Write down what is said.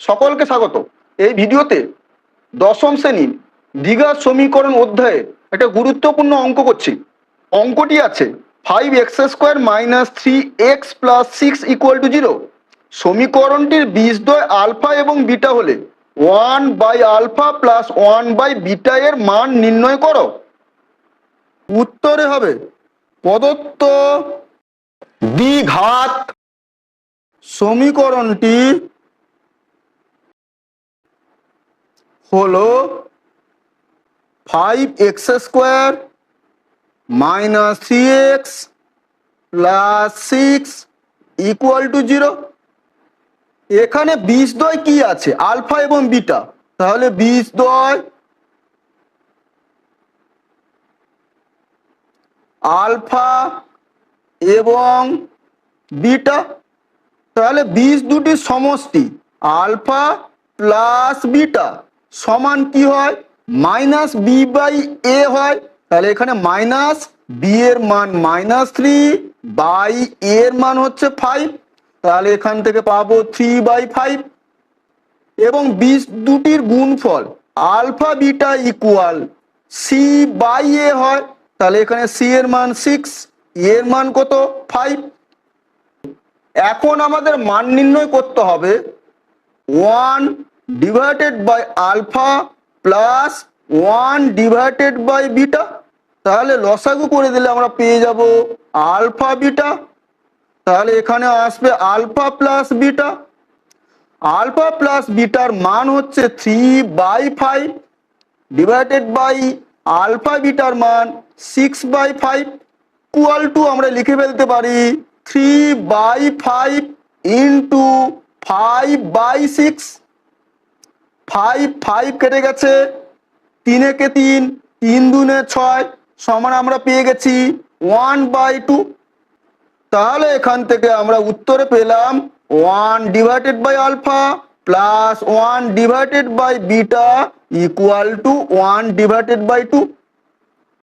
সকলকে স্বাগত। এই ভিডিওতে দশম শ্রেণীর দ্বিঘাত সমীকরণ অধ্যায়ে একটা গুরুত্বপূর্ণ অঙ্ক করছি। অঙ্কটি আছে 5x² - 3x + 6 = 0। সমীকরণটির বীজদ্বয় আলফা এবং বিটা হলে 1/α + 1/β এর মান নির্ণয় করো। উত্তরে হবে প্রদত্ত দ্বিঘাত সমীকরণটি হলো 5x² - 3x + 6 = 0। এখানে বীজদ্বয় কি আছে? আলফা এবং বিটা। তাহলে বীজদ্বয় আলফা এবং বিটা। তাহলে বীজ দুটির সমষ্টি আলফা প্লাস বিটা সমান কি হয়? -b/a হয়। তাহলে এখানে মাইনাস বি এর মান -3 এর মান হচ্ছে 5। তাহলে এখান থেকে পাবো 3/5। এবং বীজ দুটির গুণফল আলফা বিটা ইকুয়াল c/a হয়। তাহলে এখানে c এর মান 6, এর মান কত? 5। এখন আমাদের মান নির্ণয় করতে হবে 1/α + 1/β। তাহলে লসাগু করে দিলে আমরা পেয়ে যাব আলফা বিটা। তাহলে এখানে আসবে alpha plus beta. Alpha plus বিটার মান হচ্ছে 3/5 ডিভাইডেড বাই আলফা বিটার মান 6/5 ইকুয়াল টু আমরা লিখে ফেলতে পারি 3/5 ইন্টু 5/6। 5 কেটে গেছে, 3 একে 3, 3 দুনে 6 সমান আমরা পেয়ে গেছি 1/2। তাহলে এখান থেকে আমরা উত্তরে পেলাম 1/α + 1/β = 1/2।